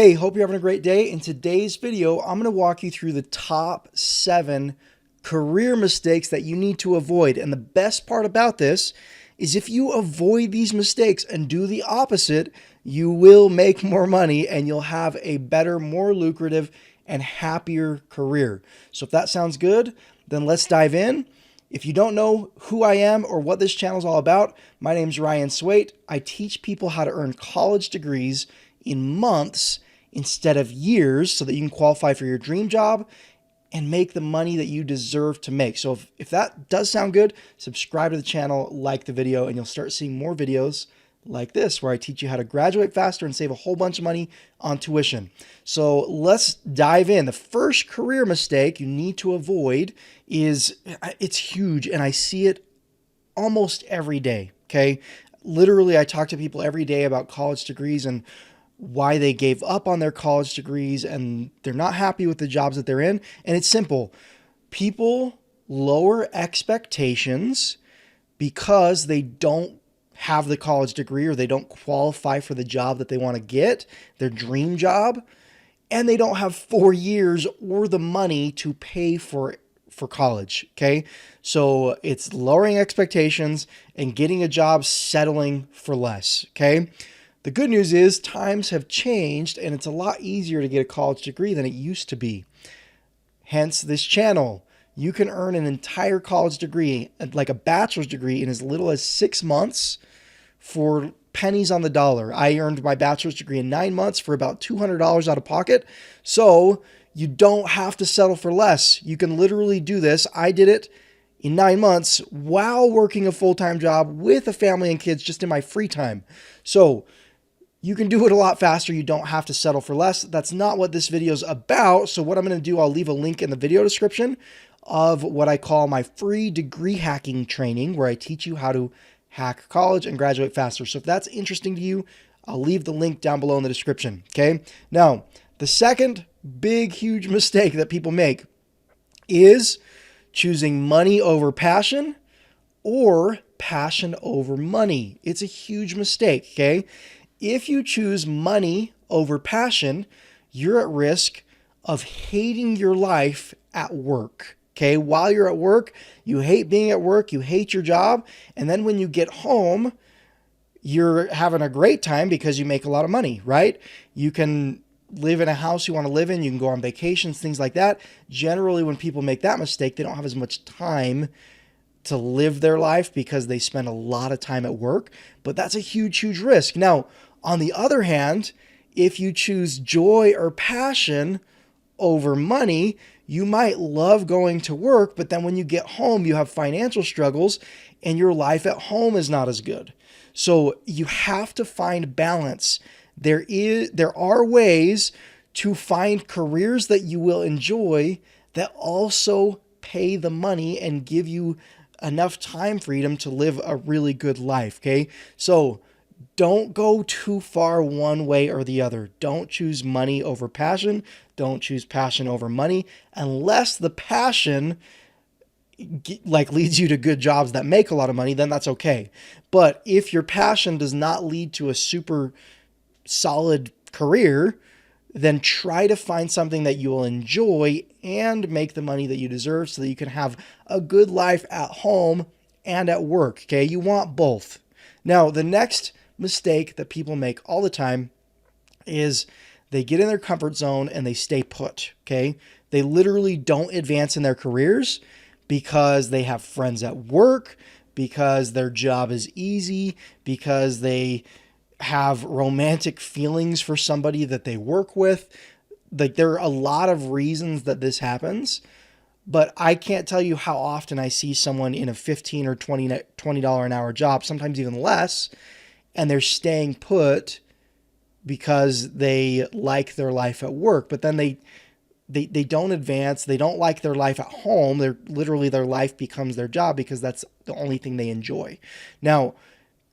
Hey, hope you're having a great day. In today's video, I'm going to walk you through the top 7 career mistakes that you need to avoid. And the best part about this is if you avoid these mistakes and do the opposite, you will make more money and you'll have a better, more lucrative, and happier career. So if that sounds good, then let's dive in. If you don't know who I am or what this channel is all about, my name is Ryan Swayt. I teach people how to earn college degrees in months instead of years so that you can qualify for your dream job and make the money that you deserve to make. So if that does sound good, subscribe to the channel, like the video, and you'll start seeing more videos like this where I teach you how to graduate faster and save a whole bunch of money on tuition. So let's dive in. The first career mistake you need to avoid is, it's huge and I see it almost every day, okay? Literally, I talk to people every day about college degrees and why they gave up on their college degrees and they're not happy with the jobs that they're in. And it's simple. People lower expectations because they don't have the college degree or they don't qualify for the job that they want to get, their dream job, and they don't have 4 years or the money to pay for college, okay? So it's lowering expectations and getting a job settling for less, okay? The good news is times have changed and it's a lot easier to get a college degree than it used to be. Hence this channel. You can earn an entire college degree, like a bachelor's degree, in as little as 6 months for pennies on the dollar. I earned my bachelor's degree in 9 months for about $200 out of pocket. So you don't have to settle for less. You can literally do this. I did it in 9 months while working a full-time job with a family and kids just in my free time. So you can do it a lot faster. You don't have to settle for less. That's not what this video is about. So what I'm going to do, I'll leave a link in the video description of what I call my free degree hacking training, where I teach you how to hack college and graduate faster. So if that's interesting to you, I'll leave the link down below in the description. Okay. Now, the second big, huge mistake that people make is choosing money over passion or passion over money. It's a huge mistake. Okay. If you choose money over passion, you're at risk of hating your life at work. Okay, while you're at work, you hate being at work, you hate your job, and then when you get home, you're having a great time because you make a lot of money, right? You can live in a house you want to live in, you can go on vacations, things like that. Generally, when people make that mistake, they don't have as much time to live their life because they spend a lot of time at work, but that's a huge, huge risk. Now, on the other hand, if you choose joy or passion over money, you might love going to work, but then when you get home, you have financial struggles and your life at home is not as good. So you have to find balance. There are ways to find careers that you will enjoy that also pay the money and give you enough time freedom to live a really good life, okay? So don't go too far one way or the other. Don't choose money over passion. Don't choose passion over money unless the passion leads you to good jobs that make a lot of money, then that's okay. But if your passion does not lead to a super solid career, then try to find something that you will enjoy and make the money that you deserve so that you can have a good life at home and at work, okay? You want both. Now, the next mistake that people make all the time is they get in their comfort zone and they stay put, okay? They literally don't advance in their careers because they have friends at work, because their job is easy, because they have romantic feelings for somebody that they work with. Like, there are a lot of reasons that this happens, but I can't tell you how often I see someone in a $15 or $20 an hour job, sometimes even less, and they're staying put because they like their life at work, but then they don't advance. They don't like their life at home. They're literally, their life becomes their job because that's the only thing they enjoy. Now,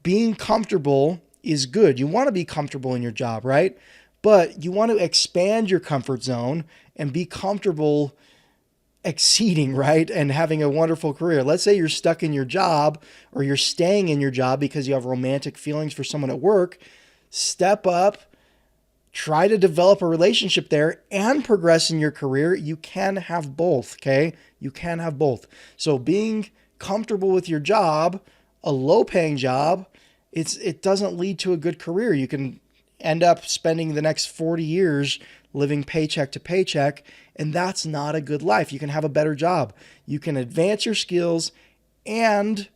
being comfortable is good. You want to be comfortable in your job, right? But you want to expand your comfort zone and be comfortable exceeding, right? And having a wonderful career. Let's say you're stuck in your job or you're staying in your job because you have romantic feelings for someone at work. Step up try to develop a relationship there and progress in your career. You can have both, okay? You can have both. So being comfortable with your job, a low-paying job, it doesn't lead to a good career. You can end up spending the next 40 years living paycheck to paycheck, and that's not a good life. You can have a better job. You can advance your skills and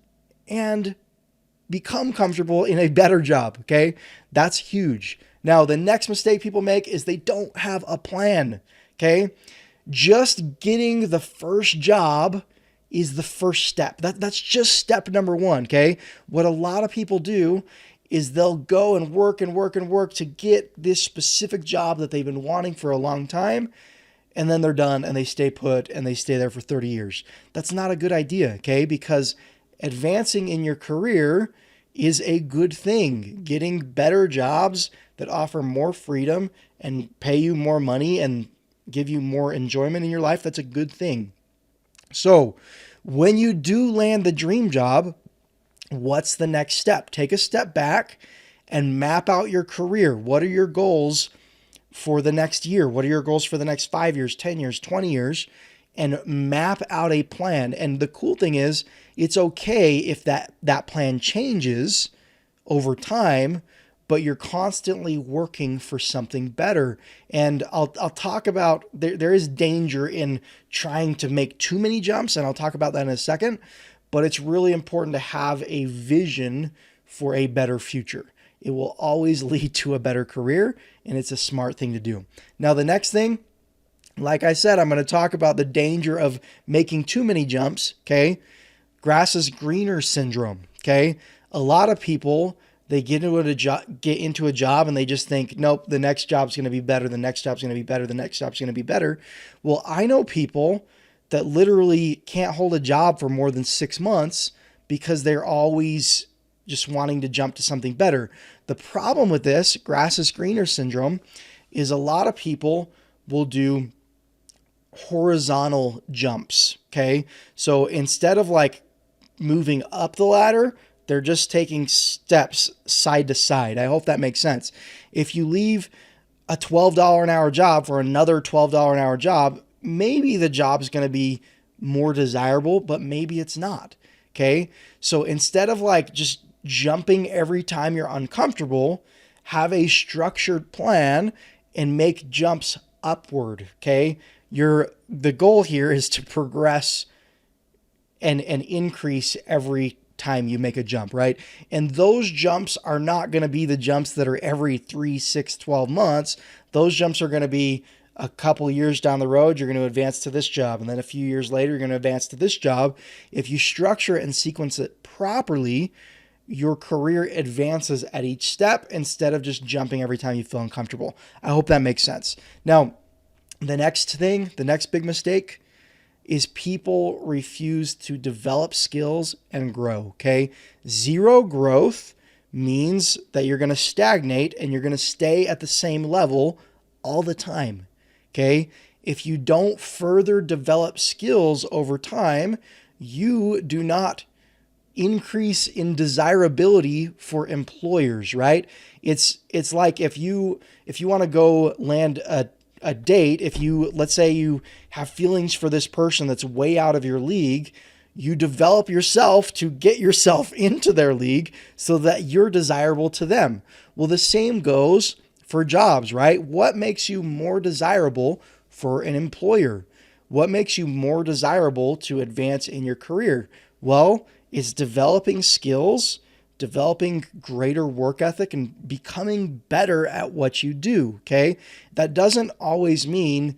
become comfortable in a better job, okay? That's huge. Now, the next mistake people make is they don't have a plan, okay? Just getting the first job is the first step. That's just step number one, okay? What a lot of people do is they'll go and work and work and work to get this specific job that they've been wanting for a long time, and then they're done and they stay put and they stay there for 30 years. That's not a good idea, okay? Because advancing in your career is a good thing. Getting better jobs that offer more freedom and pay you more money and give you more enjoyment in your life, that's a good thing. So when you do land the dream job, what's the next step? Take a step back and map out your career. What are your goals for the next year? What are your goals for the next 5 years, 10 years, 20 years? And map out a plan. And the cool thing is, it's okay if that plan changes over time, but you're constantly working for something better. And I'll talk about, there is danger in trying to make too many jumps, and I'll talk about that in a second, but it's really important to have a vision for a better future. It will always lead to a better career, and it's a smart thing to do. Now, the next thing, like I said, I'm going to talk about the danger of making too many jumps, okay? Grass is greener syndrome, okay? A lot of people, they get into a job and they just think, nope, the next job's going to be better, the next job's going to be better, the next job's going to be better. Well, I know people that literally can't hold a job for more than 6 months because they're always just wanting to jump to something better. The problem with this, grass is greener syndrome, is a lot of people will do horizontal jumps, okay? So instead of like moving up the ladder, they're just taking steps side to side. I hope that makes sense. If you leave a $12 an hour job for another $12 an hour job, maybe the job is going to be more desirable, but maybe it's not, okay? So instead of like just jumping every time you're uncomfortable, have a structured plan and make jumps upward, okay? The goal here is to progress and increase every time you make a jump, right? And those jumps are not going to be the jumps that are every 3, 6, 12 months. Those jumps are going to be a couple years down the road. You're going to advance to this job. And then a few years later, you're going to advance to this job. If you structure it and sequence it properly, your career advances at each step instead of just jumping every time you feel uncomfortable. I hope that makes sense. Now, the next big mistake is people refuse to develop skills and grow, okay? Zero growth means that you're going to stagnate and you're going to stay at the same level all the time, okay? If you don't further develop skills over time, you do not increase in desirability for employers, right? It's like if you want to go land a date, let's say you have feelings for this person that's way out of your league, you develop yourself to get yourself into their league so that you're desirable to them. Well, the same goes for jobs, right? What makes you more desirable for an employer? What makes you more desirable to advance in your career? Well, it's developing skills, developing greater work ethic, and becoming better at what you do, okay? That doesn't always mean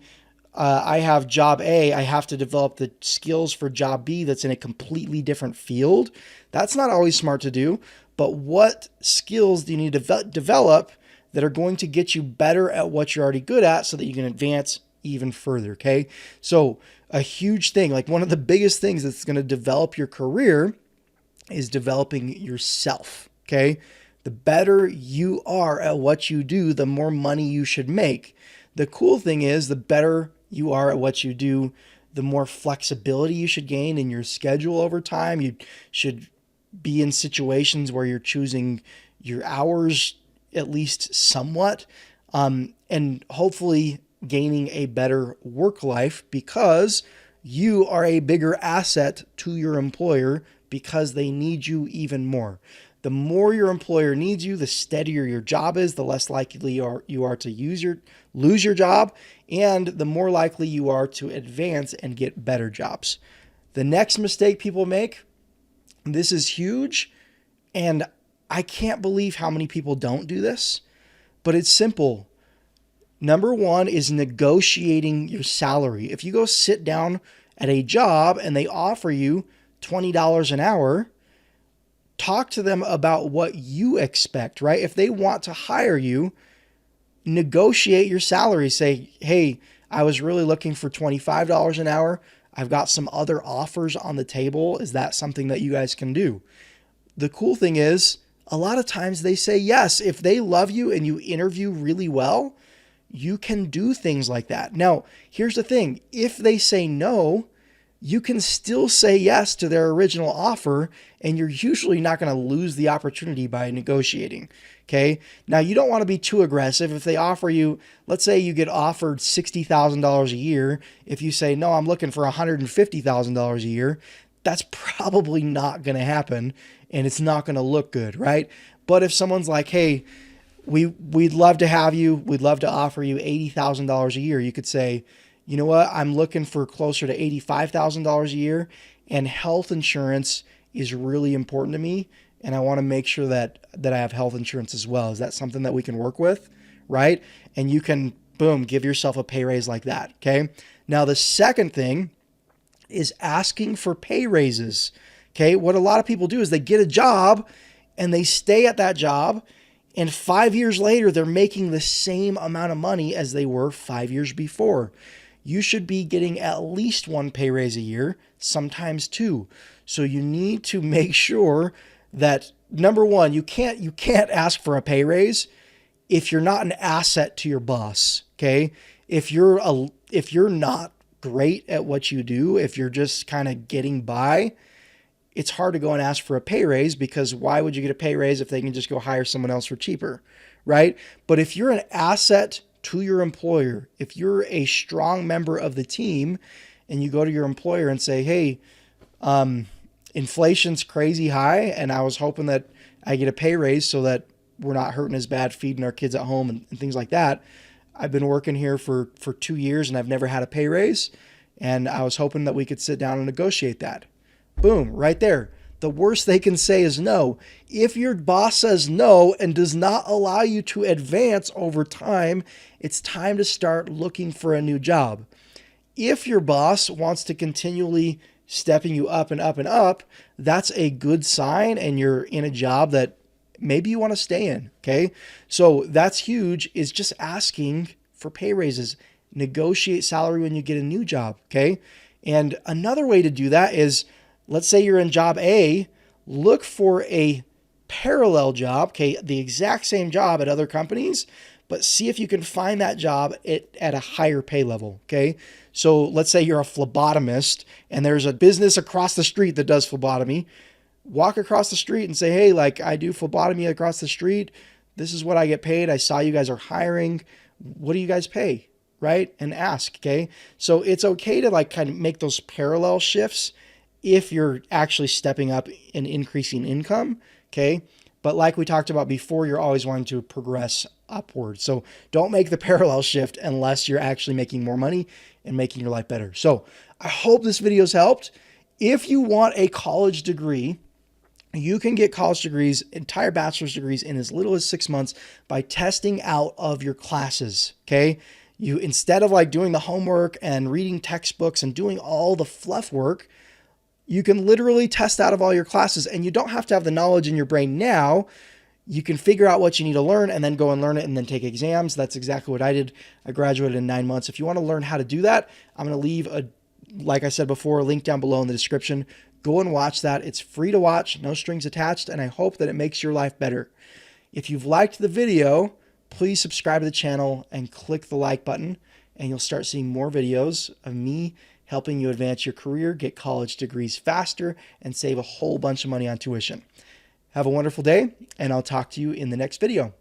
I have job A, I have to develop the skills for job B that's in a completely different field. That's not always smart to do, but what skills do you need to develop that are going to get you better at what you're already good at so that you can advance even further, okay? So a huge thing, like one of the biggest things that's going to develop your career is developing yourself, okay? The better you are at what you do, the more money you should make. The cool thing is the better you are at what you do, the more flexibility you should gain in your schedule over time. You should be in situations where you're choosing your hours at least somewhat. and hopefully gaining a better work life because you are a bigger asset to your employer because they need you even more. The more your employer needs you, the steadier your job is, the less likely you are to lose your job, and the more likely you are to advance and get better jobs. The next mistake people make, this is huge, and I can't believe how many people don't do this, but it's simple. Number one is negotiating your salary. If you go sit down at a job and they offer you $20 an hour, talk to them about what you expect, right? If they want to hire you, negotiate your salary. Say, hey, I was really looking for $25 an hour. I've got some other offers on the table. Is that something that you guys can do? The cool thing is, a lot of times they say yes. If they love you and you interview really well, you can do things like that. Now, here's the thing. If they say no, you can still say yes to their original offer, and you're usually not going to lose the opportunity by negotiating. Okay. Now, you don't want to be too aggressive. If they offer you, let's say you get offered $60,000 a year. If you say, no, I'm looking for $150,000 a year, that's probably not going to happen, and it's not going to look good, right? But if someone's like, hey, we'd love to have you, we'd love to offer you $80,000 a year, you could say, you know what, I'm looking for closer to $85,000 a year, and health insurance is really important to me, and I want to make sure that I have health insurance as well. Is that something that we can work with, right? And you can, boom, give yourself a pay raise like that, okay? Now, the second thing is asking for pay raises, okay? What a lot of people do is they get a job, and they stay at that job, and 5 years later, they're making the same amount of money as they were 5 years before. You should be getting at least one pay raise a year, sometimes two. So you need to make sure that, number one, you can't ask for a pay raise if you're not an asset to your boss, okay? If you're not great at what you do, if you're just kind of getting by, it's hard to go and ask for a pay raise, because why would you get a pay raise if they can just go hire someone else for cheaper, right? But if you're an asset to your employer, if you're a strong member of the team and you go to your employer and say, hey, inflation's crazy high, and I was hoping that I get a pay raise so that we're not hurting as bad feeding our kids at home and things like that. I've been working here for 2 years and I've never had a pay raise, and I was hoping that we could sit down and negotiate that. Boom, right there. The worst they can say is no. If your boss says no and does not allow you to advance over time, it's time to start looking for a new job. If your boss wants to continually stepping you up and up and up, that's a good sign, and you're in a job that maybe you want to stay in, okay? So that's huge, is just asking for pay raises. Negotiate salary when you get a new job, okay? And another way to do that is, let's say you're in job A, look for a parallel job, okay, the exact same job at other companies, but see if you can find that job at a higher pay level, okay? So let's say you're a phlebotomist and there's a business across the street that does phlebotomy. Walk across the street and say, hey, like, I do phlebotomy across the street. This is what I get paid. I saw you guys are hiring. What do you guys pay, right? And ask, okay? So it's okay to like kind of make those parallel shifts if you're actually stepping up and increasing income, okay? But like we talked about before, you're always wanting to progress upward. So don't make the parallel shift unless you're actually making more money and making your life better. So I hope this video's helped. If you want a college degree, you can get college degrees, entire bachelor's degrees, in as little as 6 months by testing out of your classes, okay? You, instead of like doing the homework and reading textbooks and doing all the fluff work, you can literally test out of all your classes, and you don't have to have the knowledge in your brain now. You can figure out what you need to learn and then go and learn it and then take exams. That's exactly what I did. I graduated in 9 months. If you want to learn how to do that, I'm going to leave like I said before, a link down below in the description. Go and watch that. It's free to watch, no strings attached, and I hope that it makes your life better. If you've liked the video, please subscribe to the channel and click the like button, and you'll start seeing more videos of me helping you advance your career, get college degrees faster, and save a whole bunch of money on tuition. Have a wonderful day, and I'll talk to you in the next video.